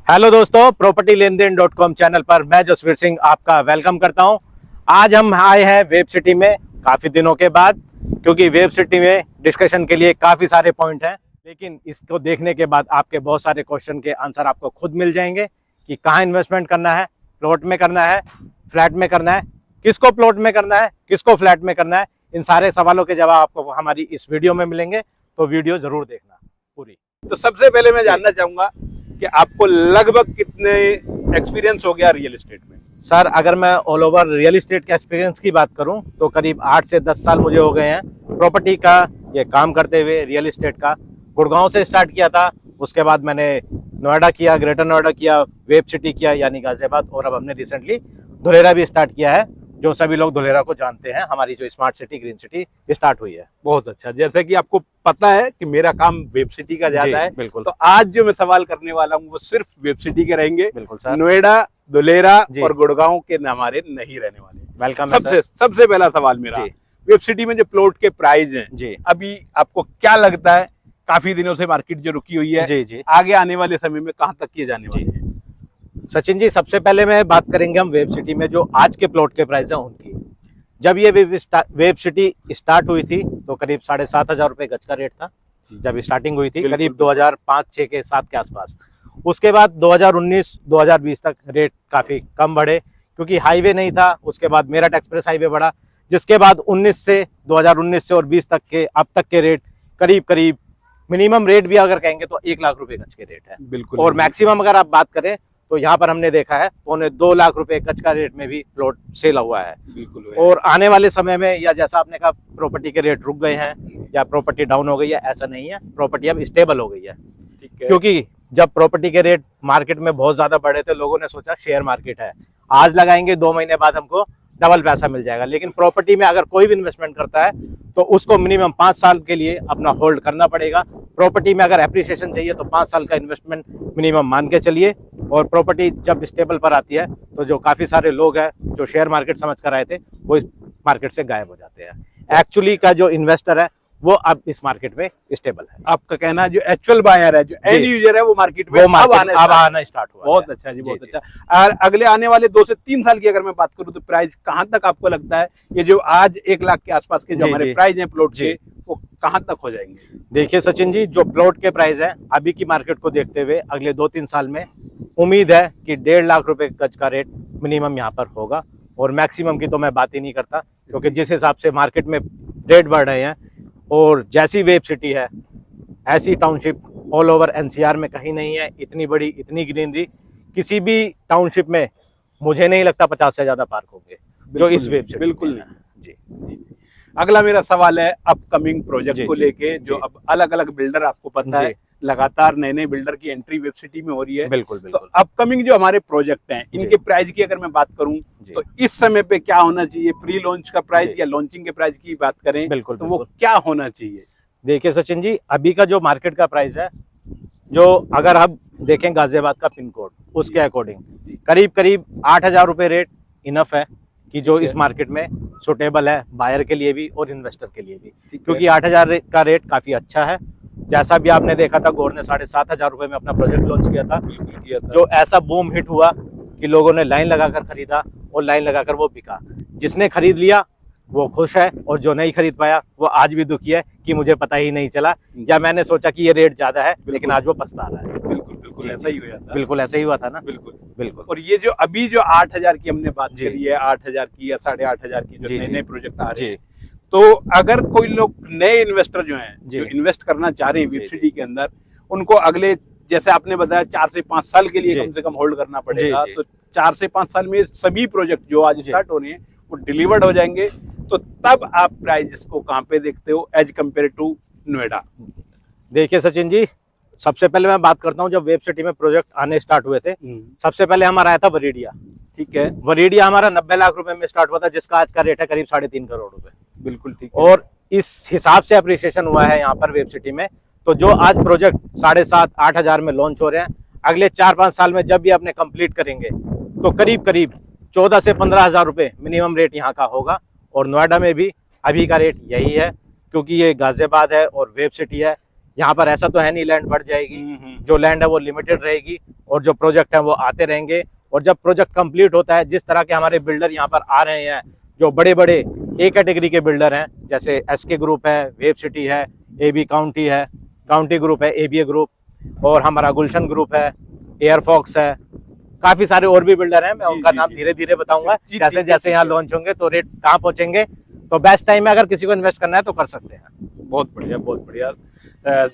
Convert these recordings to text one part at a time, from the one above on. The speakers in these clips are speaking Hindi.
हेलो दोस्तों, प्रॉपर्टी लेन देन .com चैनल पर मैं जसवीर सिंह आपका वेलकम करता हूं। आज हम आए हैं वेब सिटी में काफ़ी दिनों के बाद, क्योंकि वेब सिटी में डिस्कशन के लिए काफ़ी सारे पॉइंट हैं, लेकिन इसको देखने के बाद आपके बहुत सारे क्वेश्चन के आंसर आपको खुद मिल जाएंगे कि कहाँ इन्वेस्टमेंट करना है, प्लॉट में करना है, फ्लैट में करना है, किसको प्लॉट में करना है, किसको फ्लैट में करना है। इन सारे सवालों के जवाब आपको हमारी इस वीडियो में मिलेंगे, तो वीडियो ज़रूर देखना पूरी। तो सबसे पहले मैं जानना चाहूंगा कि आपको लगभग कितने एक्सपीरियंस हो गया रियल एस्टेट में? सर, अगर मैं ऑल ओवर रियल एस्टेट के एक्सपीरियंस की बात करूं तो करीब 8 से 10 साल मुझे हो गए हैं प्रॉपर्टी का ये काम करते हुए। रियल एस्टेट का गुड़गांव से स्टार्ट किया था, उसके बाद मैंने नोएडा किया, ग्रेटर नोएडा किया, वेब सिटी किया यानी गाजियाबाद, और अब हमने रिसेंटली धुलेरा भी स्टार्ट किया है, जो सभी लोग धुलेरा को जानते हैं। हमारी जो smart city green city start हुई है। बहुत अच्छा। जैसे कि आपको पता है कि मेरा काम वेब सिटी का ज्यादा है, बिल्कुल। तो आज जो मैं सवाल करने वाला हूँ वो सिर्फ वेब सिटी के रहेंगे। बिल्कुल सर। नोएडा, धुलेरा और गुड़गांव के हमारे नहीं रहने वाले। वेलकम। सबसे पहला सवाल मेरा, वेब सिटी में जो प्लॉट के प्राइस हैं जी, अभी आपको क्या लगता है? काफी दिनों से मार्केट जो रुकी हुई है जी, आगे आने वाले समय में कहाँ तक किए जाने वाले हैं? सचिन जी, सबसे पहले मैं बात करेंगे हम वेब सिटी में जो आज के प्लॉट के प्राइस हैं उनकी। जब ये वेब सिटी स्टार्ट हुई थी तो करीब 7,500 रुपये गज का रेट था जब स्टार्टिंग हुई थी, करीब 2005-6 के 7 के आसपास। उसके बाद 2019-2020 तक रेट काफ़ी कम बढ़े, क्योंकि हाईवे नहीं था। उसके बाद मेरठ एक्सप्रेस हाईवे बढ़ा, जिसके बाद 2019 से और 20 तक के अब तक के रेट करीब मिनिमम रेट भी अगर कहेंगे तो 1 लाख रुपए गज के रेट है। बिल्कुल। और मैक्सिमम अगर आप बात करें तो यहाँ पर हमने देखा है 2.25 लाख रुपए गज का रेट में भी प्लॉट सेल हुआ है। बिल्कुल। और आने वाले समय में, या जैसा आपने कहा प्रॉपर्टी के रेट रुक गए हैं या प्रॉपर्टी डाउन हो गई है, ऐसा नहीं है। प्रॉपर्टी अब स्टेबल हो गई है, क्योंकि जब प्रॉपर्टी के रेट मार्केट में बहुत ज्यादा बढ़े थे, लोगों ने सोचा शेयर मार्केट है, आज लगाएंगे 2 महीने बाद हमको डबल पैसा मिल जाएगा। लेकिन प्रॉपर्टी में अगर कोई भी इन्वेस्टमेंट करता है तो उसको मिनिमम 5 साल के लिए अपना होल्ड करना पड़ेगा। प्रॉपर्टी में अगर एप्रिसिएशन चाहिए तो 5 साल का इन्वेस्टमेंट मिनिमम मान के चलिए। और प्रॉपर्टी जब स्टेबल पर आती है तो जो काफ़ी सारे लोग हैं जो शेयर मार्केट समझ कर आए थे, वो इस मार्केट से गायब हो जाते हैं। एक्चुअली का जो इन्वेस्टर है वो अब इस मार्केट में स्टेबल है। आपका कहना है जो एक्चुअल बायर है, जो एंड यूजर है, वो मार्केट में अब आना स्टार्ट हुआ। बहुत अच्छा जी, बहुत अच्छा। और अगले आने वाले 2 से 3 साल की अगर मैं बात करूं तो प्राइस कहां तक आपको लगता है ये जो आज 1 लाख के आसपास के जो हमारे प्राइस हैं प्लॉट के, वो कहां तक हो जाएंगे? देखिए सचिन जी, जो प्लॉट के प्राइस है अभी की मार्केट को देखते हुए अगले 2-3 साल में उम्मीद है कि 1.5 लाख रुपए गज का रेट मिनिमम यहाँ पर होगा। और मैक्सिमम की तो मैं बात ही नहीं करता, क्योंकि जिस हिसाब से मार्केट में रेट बढ़ रहे हैं और जैसी वेब सिटी है ऐसी टाउनशिप ऑल ओवर एनसीआर में कहीं नहीं है। इतनी बड़ी, इतनी ग्रीनरी किसी भी टाउनशिप में मुझे नहीं लगता 50 से ज्यादा पार्क होंगे जो इस वेब सिटी। बिल्कुल जी। अगला मेरा सवाल है अपकमिंग प्रोजेक्ट को लेके, जो अब अलग अलग बिल्डर, आपको पता है लगातार नए बिल्डर की एंट्री वेब सिटी में हो रही है। बिल्कुल। तो अपकमिंग जो हमारे प्रोजेक्ट हैं इनके प्राइस की अगर मैं बात करूं तो इस समय पे क्या होना चाहिए? प्री लॉन्च का प्राइस या लॉन्चिंग के प्राइस की बात करें तो वो क्या होना चाहिए? देखिए सचिन जी, अभी का जो मार्केट का प्राइस है, जो अगर आप देखें गाजियाबाद का पिन कोड, उसके अकॉर्डिंग करीब 8,000 रुपये रेट इनफ है कि जो इस मार्केट में सुटेबल है बायर के लिए भी और इन्वेस्टर के लिए भी, क्योंकि 8,000 का रेट काफ़ी अच्छा है। जैसा भी आपने देखा था, गौर ने 7,500 रुपये में अपना प्रोजेक्ट लॉन्च किया था, जो ऐसा बूम हिट हुआ कि लोगों ने लाइन लगाकर खरीदा और लाइन लगाकर वो बिका। जिसने खरीद लिया वो खुश है, और जो नहीं खरीद पाया वो आज भी दुखी है कि मुझे पता ही नहीं चला, या मैंने सोचा कि ये रेट ज्यादा है, लेकिन आज वो पछता रहा है। बिल्कुल ऐसा ही हुआ था। बिल्कुल ऐसा ही हुआ था ना। बिल्कुल। और ये जो अभी जो 8,000 की हमने बात करी है, 8,000 की या 8,500 की जो नए प्रोजेक्ट आ रहे हैं, तो अगर कोई लोग नए इन्वेस्टर जो हैं, जो इन्वेस्ट करना चाह रहे हैं वेब सिटी के अंदर, उनको अगले, जैसे आपने बताया 4 से 5 साल के लिए कम से कम होल्ड करना पड़ेगा, तो 4 से 5 साल में सभी प्रोजेक्ट जो आज स्टार्ट हो रहे हैं वो डिलीवर्ड हो जाएंगे। तो तब आप प्राइस को कहाँ पे देखते हो एज कम्पेयर टू नोएडा? देखिए सचिन जी, सबसे पहले मैं बात करता हूँ, जब वेब सिटी में प्रोजेक्ट आने स्टार्ट हुए थे, सबसे पहले हमारा आया था वरीडिया। ठीक है, वरीडिया हमारा 90 लाख रुपए में स्टार्ट हुआ था, जिसका आज का रेट है करीब 3.5 करोड़ रुपए। बिल्कुल ठीक है। और इस हिसाब से अप्रिसिएशन हुआ है यहाँ पर वेब सिटी में। तो जो आज प्रोजेक्ट 7,500-8 हजार में लॉन्च हो रहे हैं, अगले 4-5 साल में जब भी अपने कंप्लीट करेंगे तो करीब 14 से 15 हजार रुपये मिनिमम रेट यहाँ का होगा। और नोएडा में भी अभी का रेट यही है, क्योंकि ये गाजियाबाद है और वेब सिटी है, यहाँ पर ऐसा तो है नहीं लैंड बढ़ जाएगी, जो लैंड है वो लिमिटेड रहेगी और जो प्रोजेक्ट है वो आते रहेंगे। और जब प्रोजेक्ट कंप्लीट होता है, जिस तरह के हमारे बिल्डर यहाँ पर आ रहे हैं, जो बड़े बड़े ए कैटेगरी के बिल्डर हैं, जैसे एसके ग्रुप है, वेब सिटी है, एबी काउंटी है, काउंटी ग्रुप है, एबीए ग्रुप, और हमारा गुलशन ग्रुप है, एयरफॉक्स है, काफी सारे और भी बिल्डर हैं। मैं उनका नाम धीरे धीरे बताऊंगा, जैसे जैसे यहाँ लॉन्च होंगे तो रेट कहाँ पहुंचेंगे। तो बेस्ट टाइम है, अगर किसी को इन्वेस्ट करना है तो कर सकते हैं। बहुत बढ़िया, बहुत बढ़िया।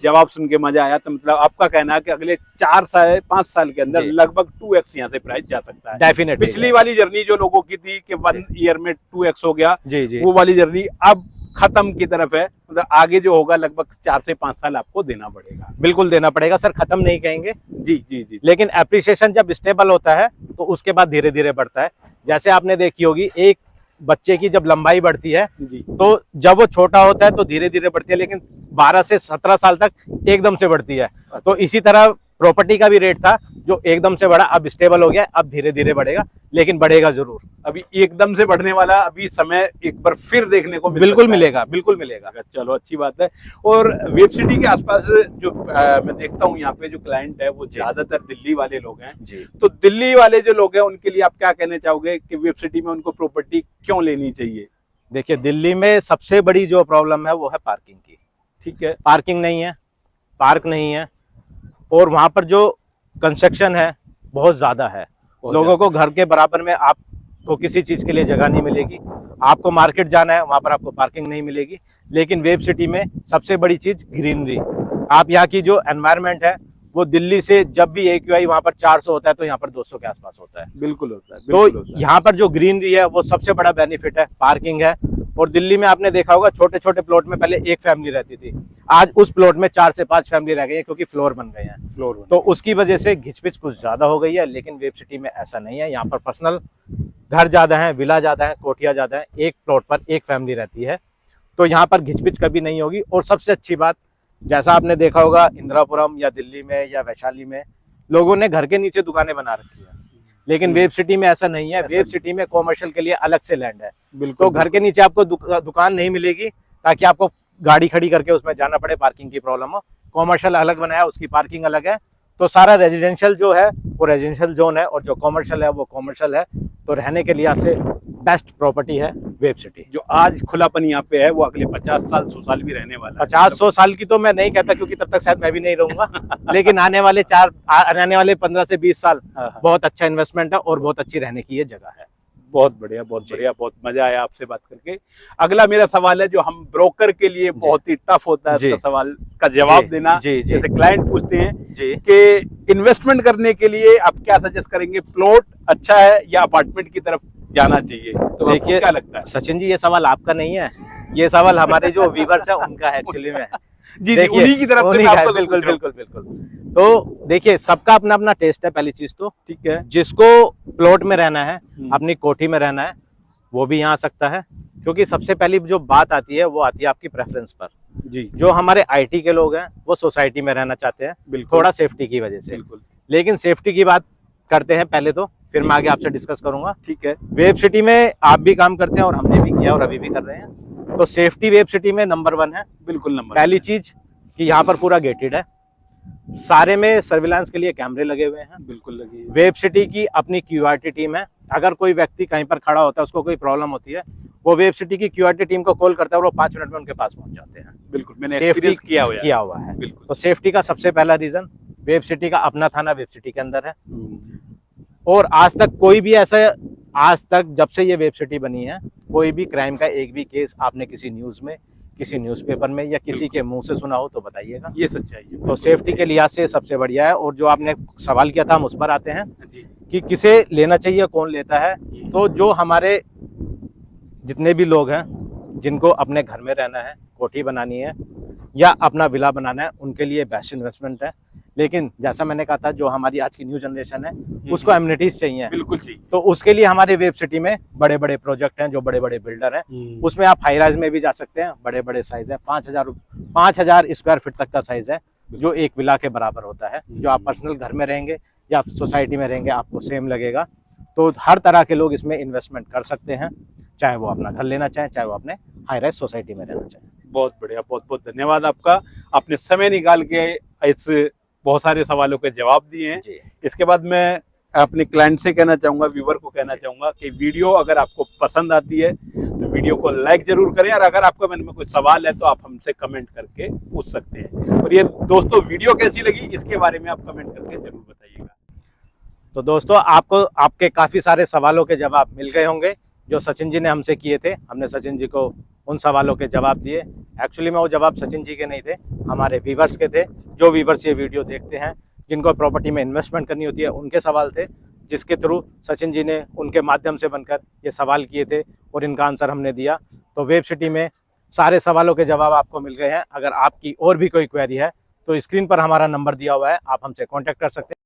जवाब सुन के मजा आया। तो मतलब आपका कहना है कि अगले 4 साल 5 साल के अंदर लगभग 2x यहाँ से प्राइस जा सकता है। डेफिनेटली। पिछली वाली जर्नी जो लोगों की थी कि 1 ईयर में 2x हो गया, जी, वो वाली जर्नी अब खत्म की तरफ है। मतलब आगे जो होगा लगभग 4 से 5 साल आपको देना पड़ेगा। बिल्कुल देना पड़ेगा सर, खत्म नहीं कहेंगे। जी जी जी। लेकिन एप्रिसिएशन जब स्टेबल होता है तो उसके बाद धीरे धीरे बढ़ता है। जैसे आपने देखी होगी, एक बच्चे की जब लंबाई बढ़ती है जी, तो जब वो छोटा होता है तो धीरे धीरे बढ़ती है, लेकिन 12 से 17 साल तक एकदम से बढ़ती है। तो इसी तरह प्रॉपर्टी का भी रेट था, जो एकदम से बढ़ा, अब स्टेबल हो गया, अब धीरे धीरे बढ़ेगा, लेकिन बढ़ेगा जरूर। अभी एकदम से बढ़ने वाला अभी समय एक बार फिर देखने को बिल्कुल मिलेगा, बिल्कुल मिलेगा। चलो अच्छी बात है। और वेब सिटी के आसपास जो मैं देखता हूँ यहाँ पे जो क्लाइंट है वो ज्यादातर दिल्ली वाले लोग हैं जी। तो दिल्ली वाले जो लोग हैं उनके लिए आप क्या कहना चाहोगे कि वेब सिटी में उनको प्रॉपर्टी क्यों लेनी चाहिए? देखिए, दिल्ली में सबसे बड़ी जो प्रॉब्लम है वो है पार्किंग की। ठीक है, पार्किंग नहीं है, पार्क नहीं है, और वहां पर जो कंस्ट्रक्शन है बहुत ज्यादा है। लोगों को घर के बराबर में आपको किसी चीज के लिए जगह नहीं मिलेगी। आपको मार्केट जाना है, वहां पर आपको पार्किंग नहीं मिलेगी। लेकिन वेब सिटी में सबसे बड़ी चीज ग्रीनरी। आप यहाँ की जो एनवायरनमेंट है वो दिल्ली से जब भी AQI वहां पर 400 होता है तो यहाँ पर 200 के आसपास होता है। बिल्कुल होता है। तो यहाँ पर जो ग्रीनरी है वो सबसे बड़ा बेनिफिट है, पार्किंग है। और दिल्ली में आपने देखा होगा, छोटे छोटे प्लॉट में पहले एक फैमिली रहती थी, आज उस प्लॉट में 4 से 5 फैमिली रह गई है, क्योंकि फ्लोर बन गए हैं। तो उसकी वजह से घिचपिच कुछ ज्यादा हो गई है। लेकिन वेब सिटी में ऐसा नहीं है, यहाँ पर पर्सनल घर ज्यादा है, विला ज्यादा है, कोठिया ज्यादा है, एक प्लॉट पर एक फैमिली रहती है। तो यहाँ पर घिचपिच कभी नहीं होगी। और सबसे अच्छी बात, जैसा आपने देखा होगा इंदिरापुरम या दिल्ली में या वैशाली में लोगों ने घर के नीचे दुकानें बना रखी है, लेकिन वेब सिटी में ऐसा नहीं है। वेब सिटी में कॉमर्शियल के लिए अलग से लैंड है। तो घर के नीचे आपको दुकान नहीं मिलेगी, ताकि आपको गाड़ी खड़ी करके उसमें जाना पड़े, पार्किंग की प्रॉब्लम हो। कॉमर्शियल अलग बनाया, उसकी पार्किंग अलग है। तो सारा रेजिडेंशियल जो है वो रेजिडेंशियल जोन है, और जो कॉमर्शियल है वो कॉमर्शियल है। तो रहने के लिहाज से बेस्ट प्रॉपर्टी है वेब सिटी। जो आज खुलापन यहाँ पे है वो अगले 50 साल 100 साल भी रहने वाला है। 50-100 साल की तो मैं नहीं कहता, क्योंकि तब तक शायद मैं भी नहीं रहूंगा। लेकिन आने वाले 15 से 20 साल बहुत अच्छा इन्वेस्टमेंट है और बहुत अच्छी रहने की ये जगह है। बहुत बढ़िया, बहुत बढ़िया, बहुत मजा आया आपसे बात करके। अगला मेरा सवाल है जो हम ब्रोकर के लिए बहुत ही टफ होता है, उसका सवाल का जवाब देना। जैसे क्लाइंट पूछते हैं कि इन्वेस्टमेंट करने के लिए आप क्या सजेस्ट करेंगे, प्लॉट अच्छा है या अपार्टमेंट की तरफ जाना चाहिए? तो देखिए, क्या लगता है सचिन जी, ये सवाल आपका नहीं है, ये सवाल हमारे जो व्यूअर्स है उनका है एक्चुअली में। जी, उन्हीं की तरफ से आपको बिल्कुल बिल्कुल बिल्कुल। तो देखिए, सबका अपना अपना टेस्ट है, पहली चीज तो। ठीक है, जिसको प्लॉट में रहना है, अपनी कोठी में रहना है, वो भी यहाँ आ सकता है। क्योंकि सबसे पहली जो बात आती है वो आती है आपकी प्रेफरेंस पर। जी, जो हमारे IT के लोग हैं वो सोसाइटी में रहना चाहते हैं, थोड़ा सेफ्टी की वजह से। लेकिन सेफ्टी की बात करते हैं पहले तो, फिर मैं आगे आपसे डिस्कस करूंगा। ठीक है, वेब सिटी में आप भी काम करते हैं और हमने भी किया और अभी भी कर रहे हैं। तो सेफ्टी वेब सिटी में नंबर 1 है। बिल्कुल नंबर। पहली चीज कि यहाँ पर पूरा गेटेड है, सारे में सर्विलांस के लिए कैमरे लगे हुए हैं। बिल्कुल लगे। वेब सिटी की अपनी QRT टीम है। अगर कोई व्यक्ति कहीं पर खड़ा होता है, उसको कोई प्रॉब्लम होती है, वो वेब सिटी की QRT टीम को कॉल करता है और वो 5 मिनट में उनके पास पहुंच जाते हैं। बिल्कुल, मैंने एक्सपीरियंस किया हुआ है। बिल्कुल। तो सेफ्टी का सबसे पहला रीजन, वेब सिटी का अपना थाना वेब सिटी के अंदर है। और आज तक कोई भी ऐसा, आज तक जब से ये वेब सिटी बनी है, कोई भी क्राइम का एक भी केस आपने किसी न्यूज में, किसी न्यूज़पेपर में या किसी के मुंह से सुना हो तो बताइएगा। ये सच्चाई है। तो सेफ्टी के लिहाज से सबसे बढ़िया है। और जो आपने सवाल किया था, हम उस पर आते हैं कि किसे लेना चाहिए, कौन लेता है। तो जो हमारे जितने भी लोग हैं जिनको अपने घर में रहना है, कोठी बनानी है या अपना विला बनाना है, उनके लिए बेस्ट इन्वेस्टमेंट है। लेकिन जैसा मैंने कहा था, जो हमारी आज की न्यू जनरेशन है उसको एमिनिटीज चाहिए। बिल्कुल चाहिए। तो उसके लिए हमारे वेब सिटी में बड़े बड़े प्रोजेक्ट हैं, जो बड़े बड़े बिल्डर हैं, उसमें आप हाई राइज में भी जा सकते हैं। बड़े बड़े साइज है, 5,000 स्क्वायर फीट तक का साइज है, जो एक विला के बराबर होता है। जो आप पर्सनल घर में रहेंगे या सोसाइटी में रहेंगे, आपको सेम लगेगा। तो हर तरह के लोग इसमें इन्वेस्टमेंट कर सकते हैं, चाहे वो अपना घर लेना चाहें, चाहे वो अपने हाई राइज सोसाइटी में रहना चाहें। बहुत बढ़िया, बहुत बहुत धन्यवाद आपका। आपने समय निकाल के इस बहुत सारे सवालों के जवाब दिए हैं। जी। इसके बाद मैं अपने क्लाइंट से कहना चाहूंगा, व्यूवर को कहना चाहूंगा कि वीडियो अगर आपको पसंद आती है तो वीडियो को लाइक जरूर करें, और अगर आपका मन में कोई सवाल है तो आप हमसे कमेंट करके पूछ सकते हैं। और ये दोस्तों, वीडियो कैसी लगी इसके बारे में आप कमेंट करके जरूर बताइएगा। तो दोस्तों, आपको आपके काफ़ी सारे सवालों के जवाब मिल गए होंगे जो सचिन जी ने हमसे किए थे। हमने सचिन जी को उन सवालों के जवाब दिए। एक्चुअली में वो जवाब सचिन जी के नहीं थे, हमारे व्यूवर्स के थे। जो व्यूवर्स ये वीडियो देखते हैं, जिनको प्रॉपर्टी में इन्वेस्टमेंट करनी होती है, उनके सवाल थे, जिसके थ्रू सचिन जी ने उनके माध्यम से बनकर ये सवाल किए थे और इनका आंसर हमने दिया। तो वेब सिटी में सारे सवालों के जवाब आपको मिल गए हैं। अगर आपकी और भी कोई क्वेरी है तो स्क्रीन पर हमारा नंबर दिया हुआ है, आप हमसे कॉन्टैक्ट कर सकते हैं।